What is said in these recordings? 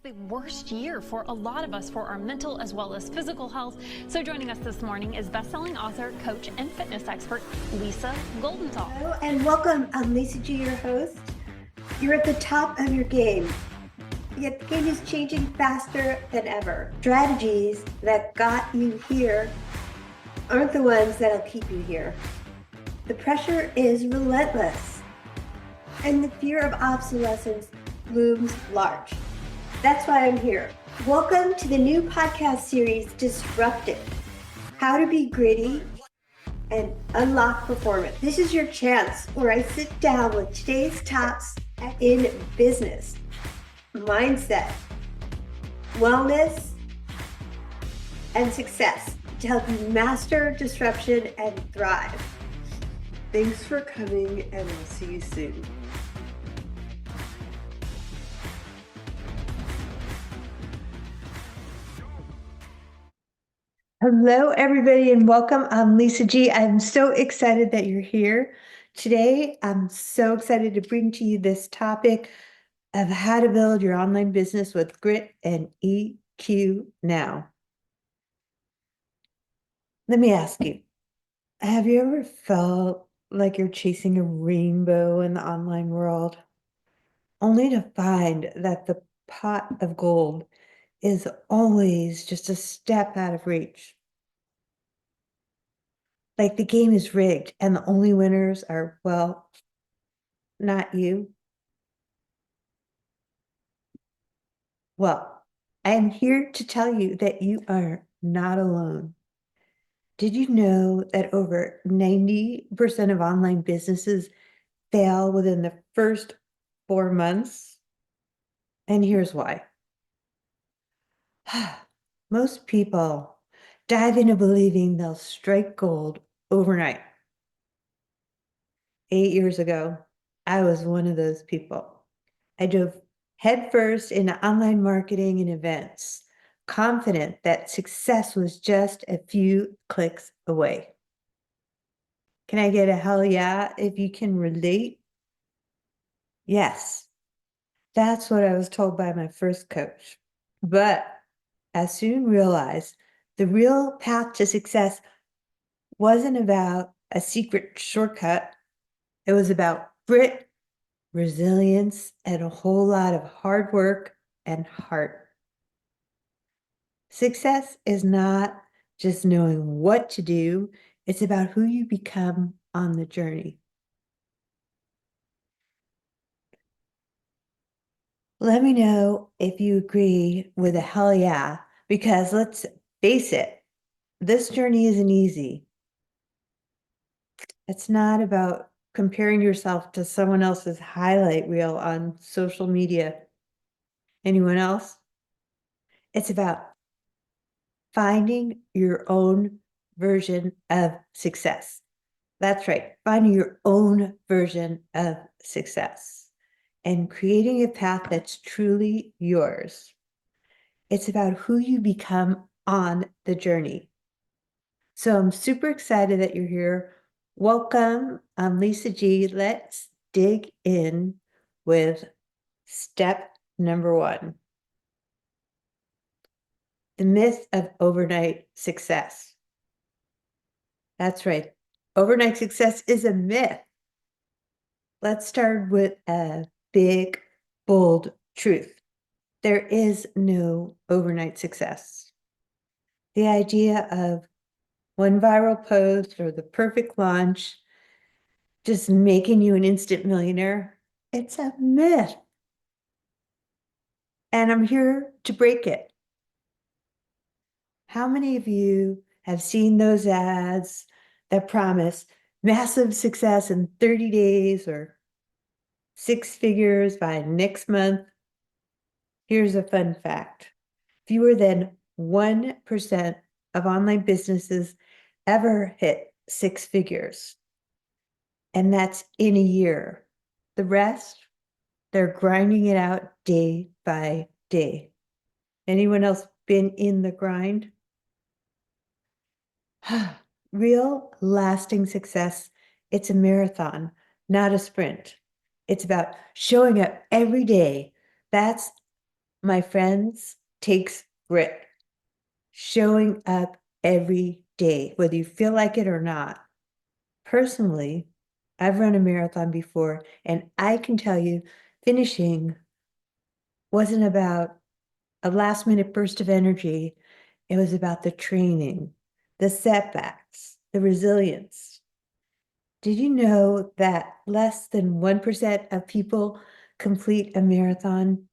The worst year for a lot of us for our mental as well as physical health. So joining us this morning is best-selling author, coach, and fitness expert, Lisa Goldenthal. Hello and welcome. I'm Lisa G, your host. You're at the top of your game, yet the game is changing faster than ever. Strategies that got you here aren't the ones that'll keep you here. The pressure is relentless, and the fear of obsolescence looms large. That's why I'm here. Welcome to the new podcast series, Disrupted: How to Be Gritty and Unlock Performance. This is your chance where I sit down with today's tops in business, mindset, wellness, and success to help you master disruption and thrive. Thanks for coming, and I'll see you soon. Hello, everybody, and welcome. I'm Lisa G. I'm so excited that you're here. Today, I'm so excited to bring to you this topic of how to build your online business with grit and EQ now. Let me ask you, have you ever felt like you're chasing a rainbow in the online world, only to find that the pot of gold is always just a step out of reach? Like the game is rigged and the only winners are, well, not you. Well, I am here to tell you that you are not alone. Did you know that over 90% of online businesses fail within the first 4 months? And here's why. Most people dive into believing they'll strike gold overnight. 8 years ago, I was one of those people. I dove headfirst into online marketing and events, confident that success was just a few clicks away. Can I get a hell yeah if you can relate? Yes, that's what I was told by my first coach. But I soon realized the real path to success wasn't about a secret shortcut. It was about grit, resilience, and a whole lot of hard work and heart. Success is not just knowing what to do, it's about who you become on the journey. Let me know if you agree with a hell yeah, because let's face it, this journey isn't easy. It's not about comparing yourself to someone else's highlight reel on social media. Anyone else? It's about finding your own version of success. That's right, finding your own version of success and creating a path that's truly yours. It's about who you become on the journey. So I'm super excited that you're here. Welcome. I'm Lisa G. Let's dig in with step number 1. The myth of overnight success. That's right. Overnight success is a myth. Let's start with a big, bold truth. There is no overnight success. The idea of one viral post or the perfect launch just making you an instant millionaire, it's a myth. And I'm here to break it. How many of you have seen those ads that promise massive success in 30 days or 6 figures by next month? Here's a fun fact. Fewer than 1% of online businesses ever hit 6 figures. And that's in a year. The rest, they're grinding it out day by day. Anyone else been in the grind? Real lasting success, it's a marathon, not a sprint. It's about showing up every day. That's my friends, takes grit. Showing up every day, whether you feel like it or not. Personally, I've run a marathon before, and I can tell you, finishing wasn't about a last minute burst of energy. It was about the training, the setbacks, the resilience. Did you know that less than 1% of people complete a marathon?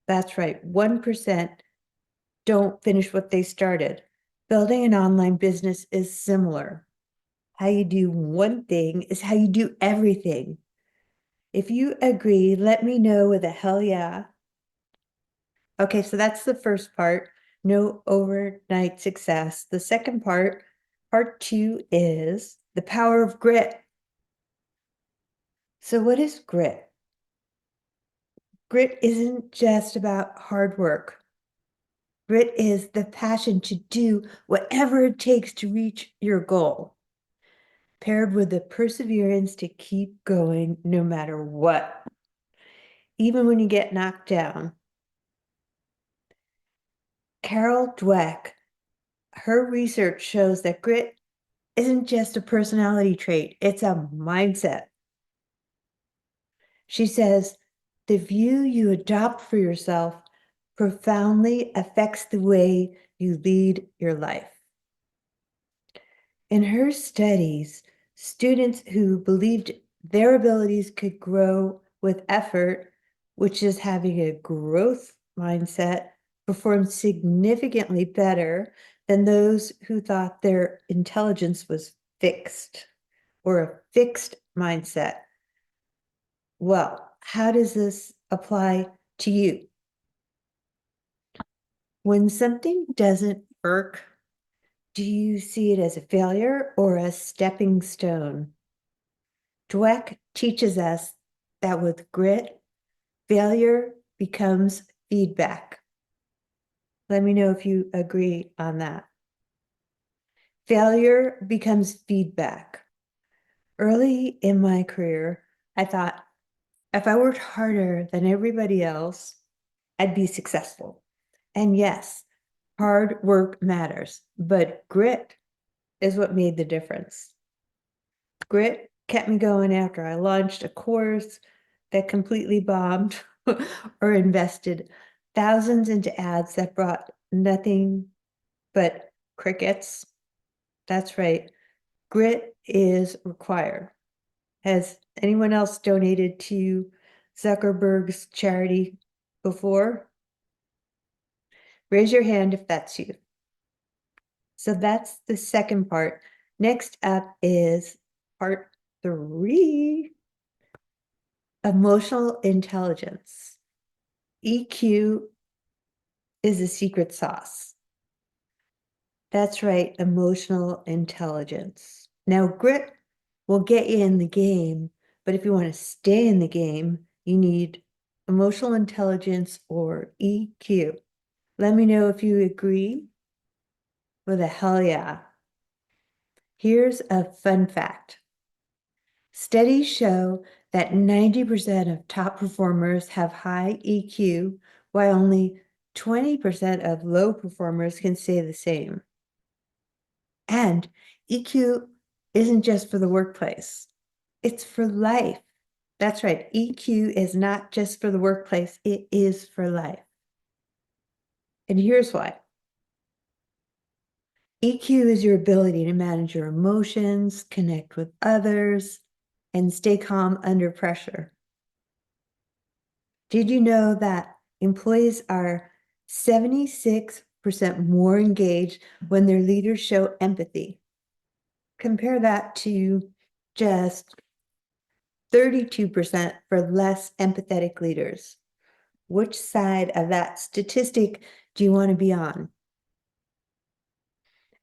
That's right, 1% don't finish what they started. Building an online business is similar. How you do one thing is how you do everything. If you agree, let me know with a hell yeah. Okay, so that's the first part, no overnight success. The second part 2, is the power of grit. So what is grit? Grit isn't just about hard work. Grit is the passion to do whatever it takes to reach your goal, paired with the perseverance to keep going no matter what, even when you get knocked down. Carol Dweck, her research shows that grit isn't just a personality trait, it's a mindset. She says, the view you adopt for yourself profoundly affects the way you lead your life. In her studies, students who believed their abilities could grow with effort, which is having a growth mindset, performed significantly better than those who thought their intelligence was fixed or a fixed mindset. Well, how does this apply to you? When something doesn't work, do you see it as a failure or a stepping stone? Dweck teaches us that with grit, failure becomes feedback. Let me know if you agree on that. Failure becomes feedback. Early in my career, I thought if I worked harder than everybody else, I'd be successful. And yes, hard work matters, but grit is what made the difference. Grit kept me going after I launched a course that completely bombed or invested thousands into ads that brought nothing but crickets. That's right. Grit is required. Has anyone else donated to Zuckerberg's charity before? Raise your hand if that's you. So that's the second part. Next up is part 3, emotional intelligence. EQ is a secret sauce. That's right, emotional intelligence. Now, grit will get you in the game, but if you want to stay in the game, you need emotional intelligence or EQ. Let me know if you agree with a hell yeah. Here's a fun fact. Studies show that 90% of top performers have high EQ, while only 20% of low performers can say the same. And EQ isn't just for the workplace, it's for life. That's right, EQ is not just for the workplace, it is for life. And here's why. EQ is your ability to manage your emotions, connect with others, and stay calm under pressure. Did you know that employees are 76% more engaged when their leaders show empathy? Compare that to just 32% for less empathetic leaders. Which side of that statistic do you want to be on?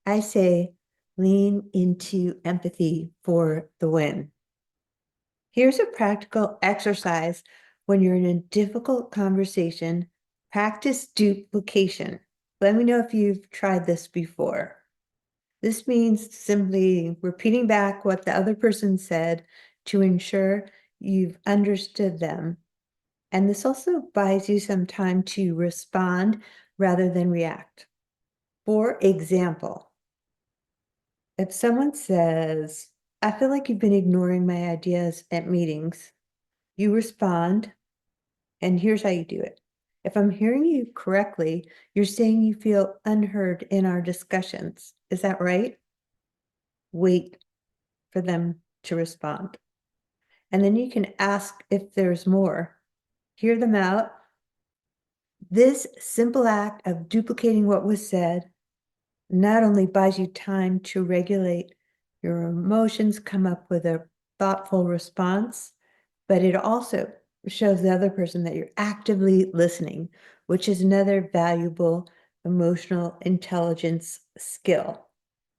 I say lean into empathy for the win. Here's a practical exercise when you're in a difficult conversation. Practice duplication. Let me know if you've tried this before. This means simply repeating back what the other person said to ensure you've understood them. And this also buys you some time to respond rather than react. For example, if someone says, I feel like you've been ignoring my ideas at meetings, you respond, and here's how you do it. If I'm hearing you correctly, you're saying you feel unheard in our discussions. Is that right? Wait for them to respond. And then you can ask if there's more. Hear them out. This simple act of duplicating what was said not only buys you time to regulate your emotions, come up with a thoughtful response, but it also shows the other person that you're actively listening, which is another valuable emotional intelligence skill.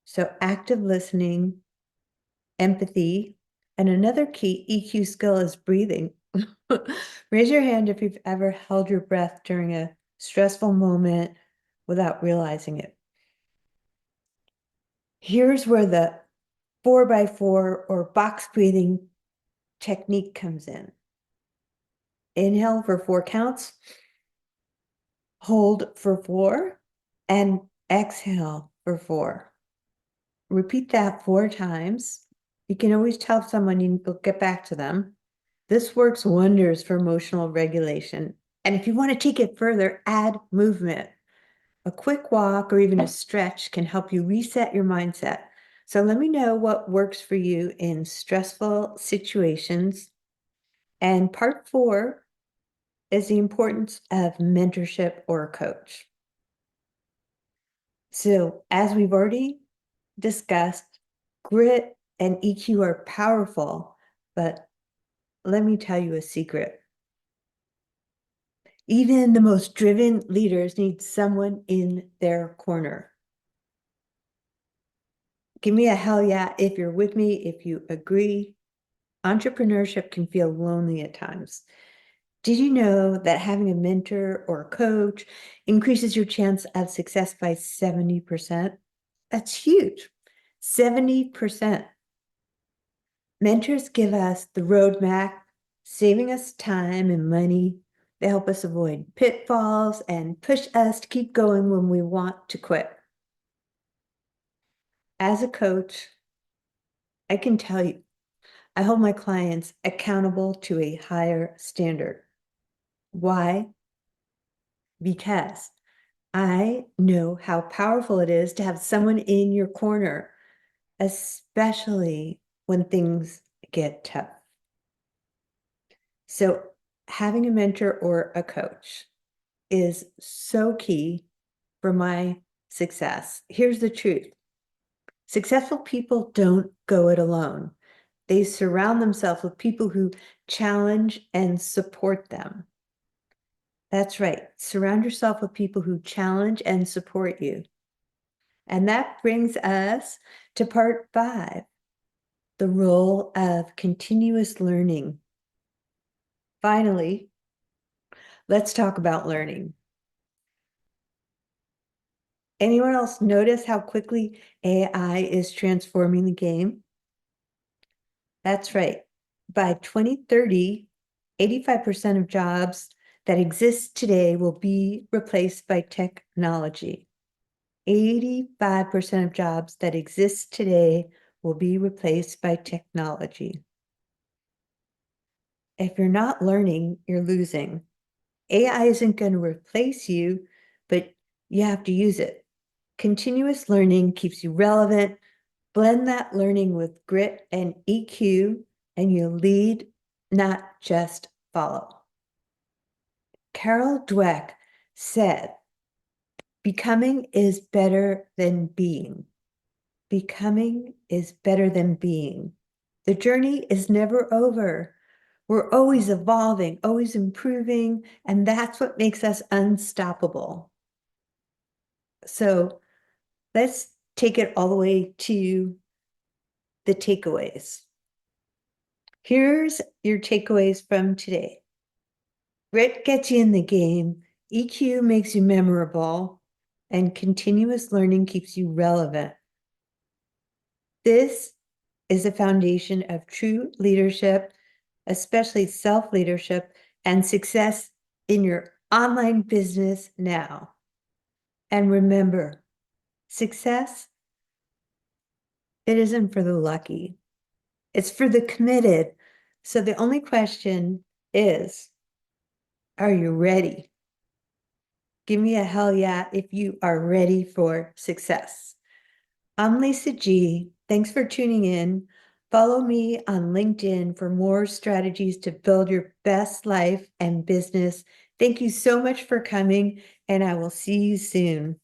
So active listening, empathy, and another key EQ skill is breathing. Raise your hand if you've ever held your breath during a stressful moment without realizing it. Here's where the 4x4 or box breathing technique comes in. Inhale for 4 counts, hold for 4, and exhale for 4. Repeat that 4 times. You can always tell someone you'll get back to them. This works wonders for emotional regulation. And if you want to take it further, add movement. A quick walk or even a stretch can help you reset your mindset. So let me know what works for you in stressful situations. And part 4 is the importance of mentorship or a coach. So as we've already discussed, grit and EQ are powerful, but let me tell you a secret. Even the most driven leaders need someone in their corner. Give me a hell yeah if you're with me, if you agree. Entrepreneurship can feel lonely at times. Did you know that having a mentor or a coach increases your chance of success by 70%? That's huge. 70%. Mentors give us the roadmap, saving us time and money. They help us avoid pitfalls and push us to keep going when we want to quit. As a coach, I can tell you, I hold my clients accountable to a higher standard. Why? Because I know how powerful it is to have someone in your corner, especially when things get tough. So having a mentor or a coach is so key for my success. Here's the truth. Successful people don't go it alone. They surround themselves with people who challenge and support them. That's right. Surround yourself with people who challenge and support you. And that brings us to part 5, the role of continuous learning. Finally, let's talk about learning. Anyone else notice how quickly AI is transforming the game? That's right. By 2030, 85% of jobs that exist today will be replaced by technology. 85% of jobs that exist today will be replaced by technology. If you're not learning, you're losing. AI isn't going to replace you, but you have to use it. Continuous learning keeps you relevant. Blend that learning with grit and EQ, and you lead, not just follow. Carol Dweck said, becoming is better than being. Becoming is better than being. The journey is never over. We're always evolving, always improving, and that's what makes us unstoppable. So let's take it all the way to the takeaways. Here's your takeaways from today. Grit gets you in the game, EQ makes you memorable, and continuous learning keeps you relevant. This is the foundation of true leadership, especially self-leadership, and success in your online business now. And remember, success, it isn't for the lucky. It's for the committed. So the only question is, are you ready? Give me a hell yeah if you are ready for success. I'm Lisa G. Thanks for tuning in. Follow me on LinkedIn for more strategies to build your best life and business. Thank you so much for coming, and I will see you soon.